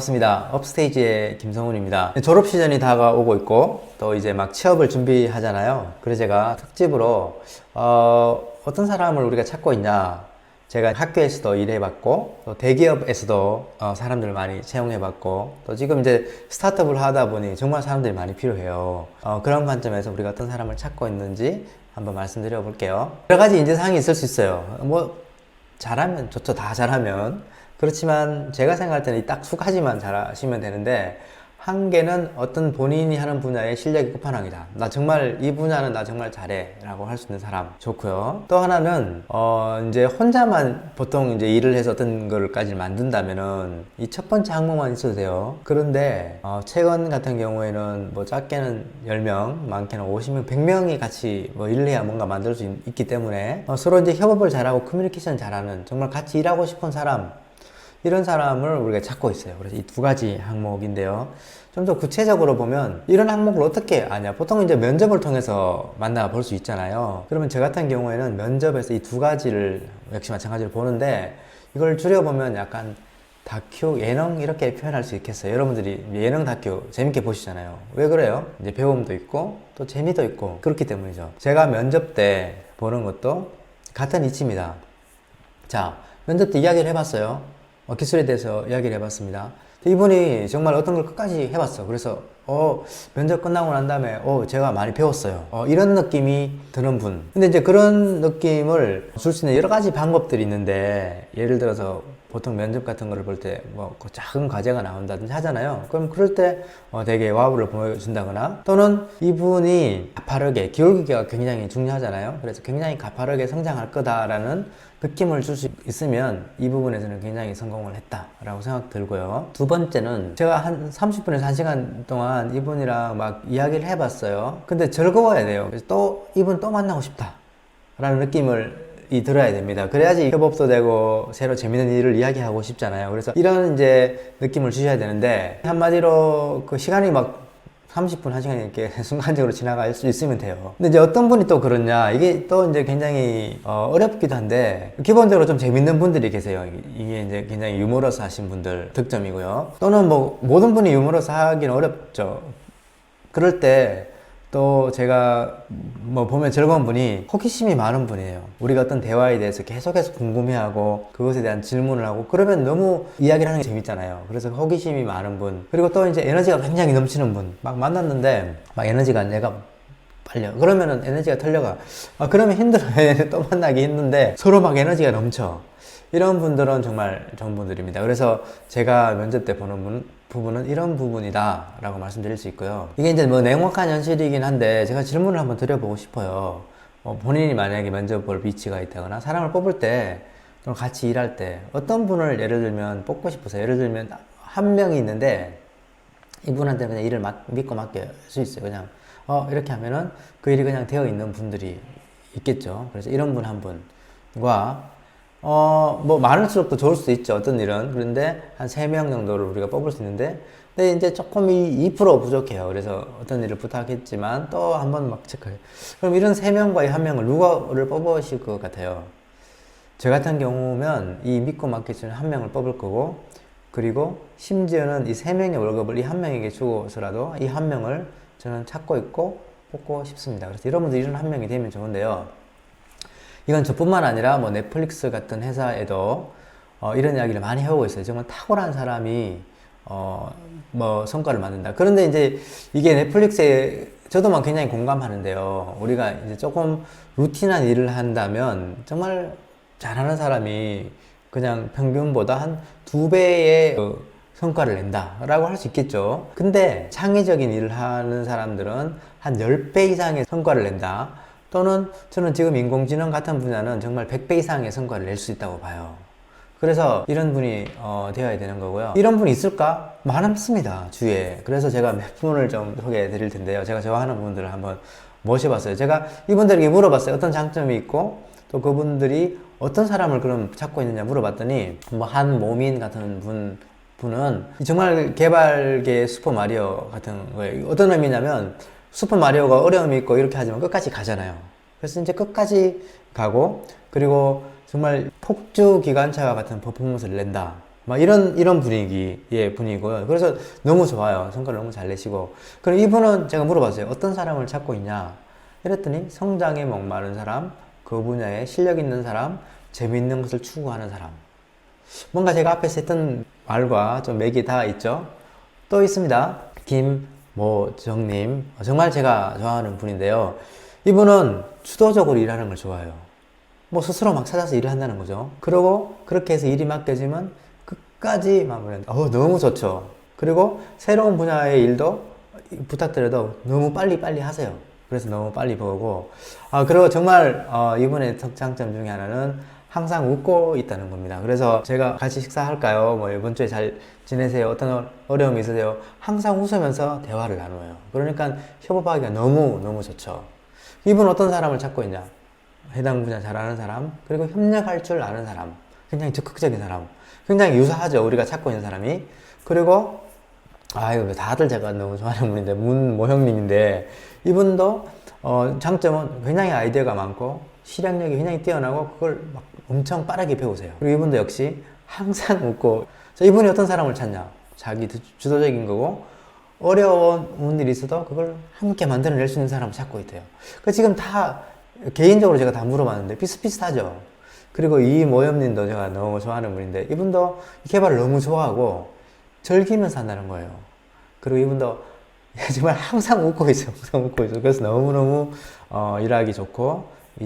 반갑습니다. 업스테이지의 김성훈입니다. 졸업 시즌이 다가오고 있고 또 이제 막 취업을 준비하잖아요. 그래서 제가 특집으로 어떤 사람을 우리가 찾고 있냐, 제가 학교에서도 일해봤고 또 대기업에서도 사람들을 많이 채용해봤고 또 지금 이제 스타트업을 하다 보니 정말 사람들이 많이 필요해요. 그런 관점에서 우리가 어떤 사람을 찾고 있는지 한번 말씀드려 볼게요. 여러 가지 인재상이 있을 수 있어요. 뭐 잘하면 좋죠. 다 잘하면. 그렇지만 제가 생각할 때는 딱 두 가지만 잘하시면 되는데, 한 개는 어떤 본인이 하는 분야의 실력이 끝판왕이다. 나 정말 이 분야는 나 정말 잘해 라고 할 수 있는 사람 좋고요. 또 하나는 이제 혼자만 보통 이제 일을 해서 어떤 걸까지 만든다면은 이 첫 번째 항목만 있어도 돼요. 그런데 최근 같은 경우에는 뭐 작게는 10명, 많게는 50명, 100명이 같이 뭐 일을 해야 뭔가 만들 수 있기 때문에 서로 이제 협업을 잘하고 커뮤니케이션 잘하는, 정말 같이 일하고 싶은 사람, 이런 사람을 우리가 찾고 있어요. 그래서 이 두 가지 항목인데요. 좀 더 구체적으로 보면 이런 항목을 어떻게 아냐? 보통 이제 면접을 통해서 만나볼 수 있잖아요. 그러면 저 같은 경우에는 면접에서 이 두 가지를 역시 마찬가지로 보는데, 이걸 줄여보면 약간 다큐, 예능 이렇게 표현할 수 있겠어요. 여러분들이 예능 다큐 재밌게 보시잖아요. 왜 그래요? 이제 배움도 있고 또 재미도 있고 그렇기 때문이죠. 제가 면접 때 보는 것도 같은 이치입니다. 자, 면접 때 이야기를 해봤어요. 기술에 대해서 이야기를 해봤습니다. 이분이 정말 어떤 걸 끝까지 해봤어. 그래서 면접 끝나고 난 다음에 제가 많이 배웠어요. 이런 느낌이 드는 분. 근데 이제 그런 느낌을 줄 수 있는 여러 가지 방법들이 있는데, 예를 들어서 보통 면접 같은 거를 볼 때 뭐 작은 과제가 나온다든지 하잖아요. 그럼 그럴 때 되게 와우를 보여준다거나, 또는 이분이 가파르게, 기울기가 굉장히 중요하잖아요. 그래서 굉장히 가파르게 성장할 거다라는 느낌을 줄 수 있으면 이 부분에서는 굉장히 성공을 했다라고 생각 들고요. 두 번째는 제가 한 30분에서 1시간 동안 이분이랑 막 이야기를 해봤어요. 근데 즐거워야 돼요. 그래서 또 이분 또 만나고 싶다라는 느낌을 들어야 됩니다. 그래야지 협업도 되고 새로 재밌는 일을 이야기하고 싶잖아요. 그래서 이런 이제 느낌을 주셔야 되는데, 한마디로 그 시간이 막 30분, 1시간이 이렇게 순간적으로 지나갈 수 있으면 돼요. 근데 이제 어떤 분이 또 그러냐, 이게 또 이제 굉장히 어렵기도 한데, 기본적으로 좀 재밌는 분들이 계세요. 이게 이제 굉장히 유머러스 하신 분들 특점이고요. 또는 뭐 모든 분이 유머러스 하기는 어렵죠. 그럴 때 또 제가 뭐 보면 즐거운 분이 호기심이 많은 분이에요. 우리가 어떤 대화에 대해서 계속해서 궁금해하고 그것에 대한 질문을 하고 그러면 너무 이야기를 하는 게 재밌잖아요. 그래서 호기심이 많은 분, 그리고 또 이제 에너지가 굉장히 넘치는 분, 막 만났는데 막 에너지가 내가 빨려, 그러면은 에너지가 털려가. 그러면 힘들어요. 또 만나기 힘든데 서로 막 에너지가 넘쳐. 이런 분들은 정말 좋은 분들입니다. 그래서 제가 면접 때 보는 부분은 이런 부분이다 라고 말씀드릴 수 있고요. 이게 이제 뭐 냉혹한 현실이긴 한데, 제가 질문을 한번 드려보고 싶어요. 본인이 만약에 면접 볼 위치가 있다거나 사람을 뽑을 때, 또는 같이 일할 때 어떤 분을 예를 들면 뽑고 싶으세요? 예를 들면 한 명이 있는데 이분한테 그냥 일을 믿고 맡길 수 있어요. 그냥 이렇게 하면은 그 일이 그냥 되어 있는 분들이 있겠죠. 그래서 이런 분 한 분과 뭐 많을수록 더 좋을 수도 있죠. 어떤 일은. 그런데 한 3명 정도를 우리가 뽑을 수 있는데, 근데 이제 조금 2% 부족해요. 그래서 어떤 일을 부탁했지만 또 한 번 막 체크해요. 그럼 이런 3명과 이 한 명을 누구를 뽑으실 것 같아요? 저 같은 경우면 이 믿고 맡길 수 있는 한 명을 뽑을 거고, 그리고 심지어는 이 3명의 월급을 이 한 명에게 주고서라도 이 한 명을 저는 찾고 있고 뽑고 싶습니다. 그래서 여러분들 이런 한 명이 되면 좋은데요. 이건 저뿐만 아니라 뭐 넷플릭스 같은 회사에도 이런 이야기를 많이 해오고 있어요. 정말 탁월한 사람이 뭐 성과를 만든다. 그런데 이제 이게 넷플릭스에 저도 굉장히 공감하는데요. 우리가 이제 조금 루틴한 일을 한다면 정말 잘하는 사람이 그냥 평균보다 한 2배의 성과를 낸다라고 할 수 있겠죠. 근데 창의적인 일을 하는 사람들은 한 10배 이상의 성과를 낸다. 또는 저는 지금 인공지능 같은 분야는 정말 100배 이상의 성과를 낼 수 있다고 봐요. 그래서 이런 분이 되어야 되는 거고요. 이런 분이 있을까? 많습니다, 주위에. 그래서 제가 몇 분을 좀 소개해 드릴 텐데요. 제가 좋아하는 분들을 한번 모셔봤어요. 제가 이분들에게 물어봤어요. 어떤 장점이 있고 또 그분들이 어떤 사람을 그럼 찾고 있느냐 물어봤더니, 뭐 한 모민 같은 분은 정말 개발계 슈퍼 마리오 같은 거예요. 어떤 의미냐면 슈퍼 마리오가 어려움이 있고 이렇게 하지만 끝까지 가잖아요. 그래서 이제 끝까지 가고, 그리고 정말 폭주 기관차와 같은 퍼포먼스를 낸다. 막 이런 분위기의 분이고요. 그래서 너무 좋아요. 성과를 너무 잘 내시고. 그럼 이분은 제가 물어봤어요. 어떤 사람을 찾고 있냐? 이랬더니 성장에 목마른 사람, 그 분야에 실력 있는 사람, 재미있는 것을 추구하는 사람. 뭔가 제가 앞에서 했던 말과 좀 맥이 다 있죠. 또 있습니다. 김모정님. 정말 제가 좋아하는 분인데요. 이분은 주도적으로 일하는 걸 좋아해요. 뭐 스스로 막 찾아서 일을 한다는 거죠. 그리고 그렇게 해서 일이 맡겨지면 끝까지 마무리한다. 너무 좋죠. 그리고 새로운 분야의 일도 부탁드려도 너무 빨리 하세요. 그래서 너무 빨리 보고. 그리고 정말 이분의 장점 중에 하나는 항상 웃고 있다는 겁니다. 그래서 제가 같이 식사할까요? 뭐 이번 주에 잘 지내세요? 어떤 어려움이 있으세요? 항상 웃으면서 대화를 나눠요. 그러니까 협업하기가 너무 좋죠. 이분 어떤 사람을 찾고 있냐? 해당 분야 잘 아는 사람, 그리고 협력할 줄 아는 사람, 굉장히 적극적인 사람, 굉장히 유사하죠. 우리가 찾고 있는 사람이. 그리고 이거 다들 제가 너무 좋아하는 분인데, 문모형님인데, 이분도 장점은 굉장히 아이디어가 많고 실행력이 굉장히 뛰어나고 그걸 막 엄청 빠르게 배우세요. 그리고 이분도 역시 항상 웃고. 이분이 어떤 사람을 찾냐? 자기 주도적인 거고 어려운 일이 있어도 그걸 함께 만들어낼 수 있는 사람을 찾고 있대요. 지금 다 개인적으로 제가 다 물어봤는데 비슷비슷하죠. 그리고 이 모염님도 제가 너무 좋아하는 분인데, 이분도 개발을 너무 좋아하고 즐기면서 한다는 거예요. 그리고 이분도 정말 항상 웃고 있어요. 항상 웃고 있어요. 그래서 너무너무 일하기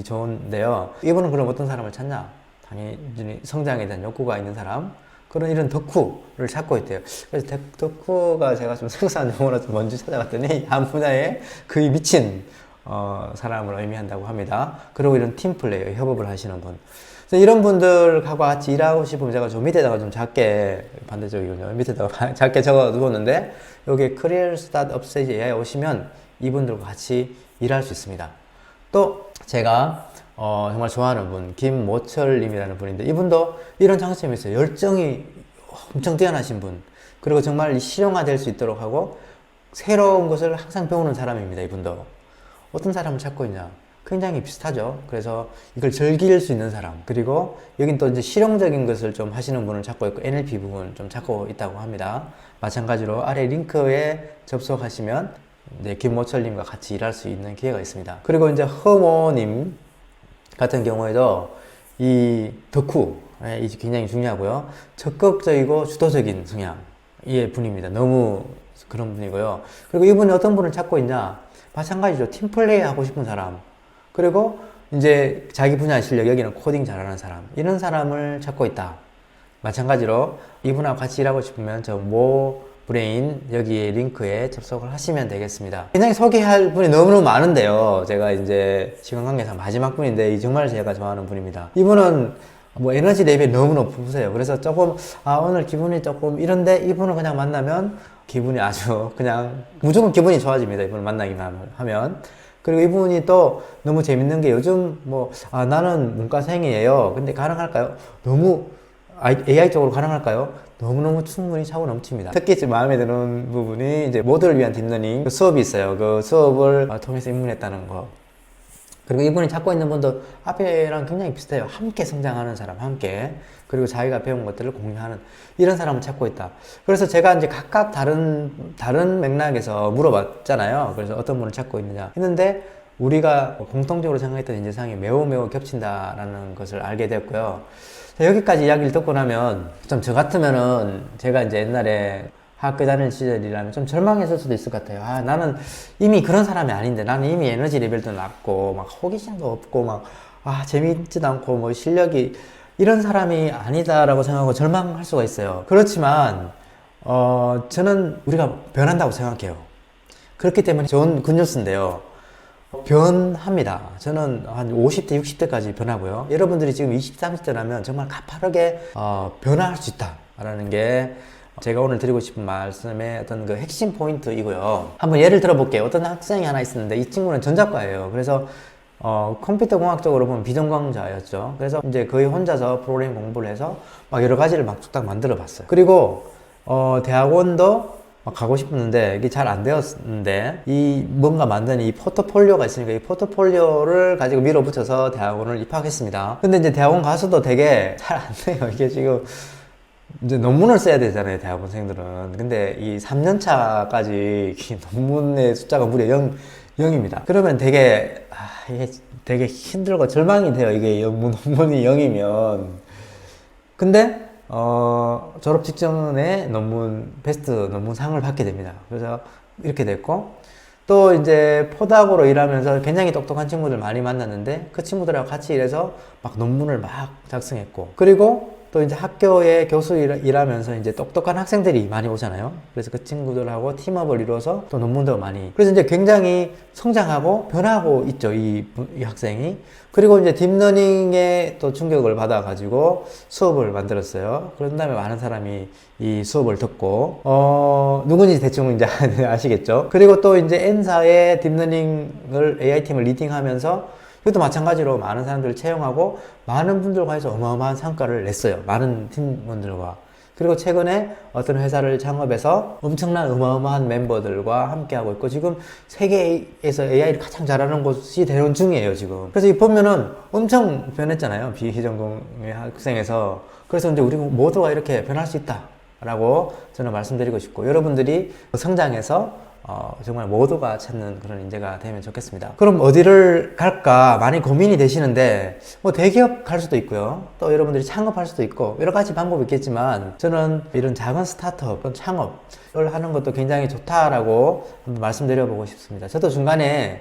좋은데요. 이분은 그럼 어떤 사람을 찾냐? 당연히 성장에 대한 욕구가 있는 사람, 그런 이런 덕후를 찾고 있대요. 그래서 덕후가 제가 좀 생소한 용어로 좀 먼저 찾아봤더니 한 분야에 거의 미친 사람을 의미한다고 합니다. 그리고 이런 팀플레이어, 협업을 하시는 분. 그래서 이런 분들하고 같이 일하고 싶으면 제가 좀 밑에다가 좀 작게, 반대쪽이군요. 밑에다가 작게 적어 두었는데, 여기 Career Start Upstage AI 오시면 이분들과 같이 일할 수 있습니다. 또 제가 정말 좋아하는 분, 김모철님이라는 분인데, 이분도 이런 장점이 있어요. 열정이 엄청 뛰어나신 분. 그리고 정말 실용화될 수 있도록 하고 새로운 것을 항상 배우는 사람입니다. 이분도. 어떤 사람을 찾고 있냐? 굉장히 비슷하죠. 그래서 이걸 즐길 수 있는 사람. 그리고 여긴 또 이제 실용적인 것을 좀 하시는 분을 찾고 있고, NLP 부분 좀 찾고 있다고 합니다. 마찬가지로 아래 링크에 접속하시면 김모철님과 같이 일할 수 있는 기회가 있습니다. 그리고 이제 허모님 같은 경우에도 이 덕후, 이게 굉장히 중요하고요. 적극적이고 주도적인 성향의 분입니다. 너무 그런 분이고요. 그리고 이분이 어떤 분을 찾고 있냐? 마찬가지죠. 팀플레이 하고 싶은 사람. 그리고 이제 자기 분야 실력, 여기는 코딩 잘하는 사람. 이런 사람을 찾고 있다. 마찬가지로 이분하고 같이 일하고 싶으면 저 모브레인 여기 링크에 접속을 하시면 되겠습니다. 굉장히 소개할 분이 너무너무 많은데요. 제가 이제 시간 관계상 마지막 분인데 정말 제가 좋아하는 분입니다. 이분은 뭐 에너지 레벨이 너무 높으세요. 그래서 조금 오늘 기분이 조금 이런데, 이분을 그냥 만나면 기분이 아주 그냥 무조건 기분이 좋아집니다. 이분을 만나기만 하면. 그리고 이분이 또 너무 재밌는 게, 요즘 나는 문과생이에요. 근데 가능할까요? 너무 AI 쪽으로 가능할까요? 너무너무 충분히 차고 넘칩니다. 특히 마음에 드는 부분이 이제 모두를 위한 딥러닝 수업이 있어요. 그 수업을 통해서 입문했다는 거. 그리고 이분이 찾고 있는 분도 앞에랑 굉장히 비슷해요. 함께 성장하는 사람, 함께. 그리고 자기가 배운 것들을 공유하는 이런 사람을 찾고 있다. 그래서 제가 이제 각각 다른 맥락에서 물어봤잖아요. 그래서 어떤 분을 찾고 있느냐 했는데, 우리가 공통적으로 생각했던 인재상이 매우 겹친다라는 것을 알게 됐고요. 자, 여기까지 이야기를 듣고 나면 좀 저 같으면은, 제가 이제 옛날에 학교 다닐 시절이라면 좀 절망했을 수도 있을 것 같아요. 나는 이미 그런 사람이 아닌데, 나는 이미 에너지 레벨도 낮고 막 호기심도 없고 막 재미있지도 않고 뭐 실력이 이런 사람이 아니다라고 생각하고 절망할 수가 있어요. 그렇지만 저는 우리가 변한다고 생각해요. 그렇기 때문에 좋은 굿뉴스인데요. 변합니다. 저는 한 50대, 60대까지 변하고요. 여러분들이 지금 20, 30대라면 정말 가파르게 변화할 수 있다라는 게 제가 오늘 드리고 싶은 말씀의 어떤 그 핵심 포인트이고요. 한번 예를 들어볼게요. 어떤 학생이 하나 있었는데, 이 친구는 전자과예요. 그래서 컴퓨터 공학적으로 보면 비전공자였죠. 그래서 이제 거의 혼자서 프로그래밍 공부를 해서 막 여러 가지를 막 뚝딱 만들어 봤어요. 그리고 대학원도 막 가고 싶었는데 이게 잘 안 되었는데, 이 뭔가 만드는 이 포트폴리오가 있으니까 이 포트폴리오를 가지고 밀어붙여서 대학원을 입학했습니다. 근데 이제 대학원 가서도 되게 잘 안 돼요. 이게 지금 이제 논문을 써야 되잖아요, 대학원생들은. 근데 이 3년차까지 논문의 숫자가 무려 0입니다. 그러면 이게 되게 힘들고 절망이 돼요. 이게 논문이 0이면. 근데, 졸업 직전에 베스트 논문상을 받게 됩니다. 그래서 이렇게 됐고, 또 이제 포닥으로 일하면서 굉장히 똑똑한 친구들 많이 만났는데, 그 친구들하고 같이 일해서 막 논문을 막 작성했고, 그리고 또 이제 학교에 교수 일하면서 이제 똑똑한 학생들이 많이 오잖아요. 그래서 그 친구들하고 팀업을 이루어서 또 논문도 많이. 그래서 이제 굉장히 성장하고 변하고 있죠. 이 학생이. 그리고 이제 딥러닝에 또 충격을 받아가지고 수업을 만들었어요. 그런 다음에 많은 사람이 이 수업을 듣고, 누군지 대충 이제 아시겠죠. 그리고 또 이제 N사의 딥러닝을 AI팀을 리딩하면서 이것도 마찬가지로 많은 사람들을 채용하고 많은 분들과 해서 어마어마한 성과를 냈어요. 많은 팀원들과. 그리고 최근에 어떤 회사를 창업해서 엄청난 어마어마한 멤버들과 함께하고 있고 지금 세계에서 AI를 가장 잘하는 곳이 되는 중이에요, 지금. 그래서 이 보면은 엄청 변했잖아요. 비전공의 학생에서. 그래서 이제 우리 모두가 이렇게 변할 수 있다라고 저는 말씀드리고 싶고 여러분들이 성장해서 정말 모두가 찾는 그런 인재가 되면 좋겠습니다. 그럼 어디를 갈까 많이 고민이 되시는데 뭐 대기업 갈 수도 있고요. 또 여러분들이 창업할 수도 있고 여러 가지 방법이 있겠지만 저는 이런 작은 스타트업, 창업을 하는 것도 굉장히 좋다라고 한번 말씀드려보고 싶습니다. 저도 중간에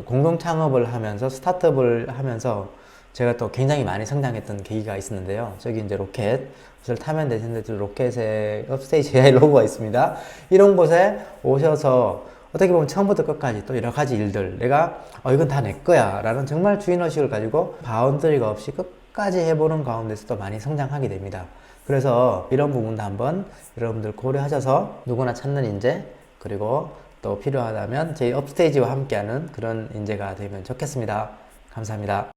공동 창업을 하면서 스타트업을 하면서 제가 또 굉장히 많이 성장했던 계기가 있었는데요. 저기 이제 로켓을 타면 되시는데 로켓에 업스테이지 AI 로고가 있습니다. 이런 곳에 오셔서 어떻게 보면 처음부터 끝까지 또 여러 가지 일들 내가 이건 다 내 거야 라는 정말 주인의식을 가지고 바운더리가 없이 끝까지 해보는 가운데서 또 많이 성장하게 됩니다. 그래서 이런 부분도 한번 여러분들 고려하셔서 누구나 찾는 인재 그리고 또 필요하다면 저희 업스테이지와 함께하는 그런 인재가 되면 좋겠습니다. 감사합니다.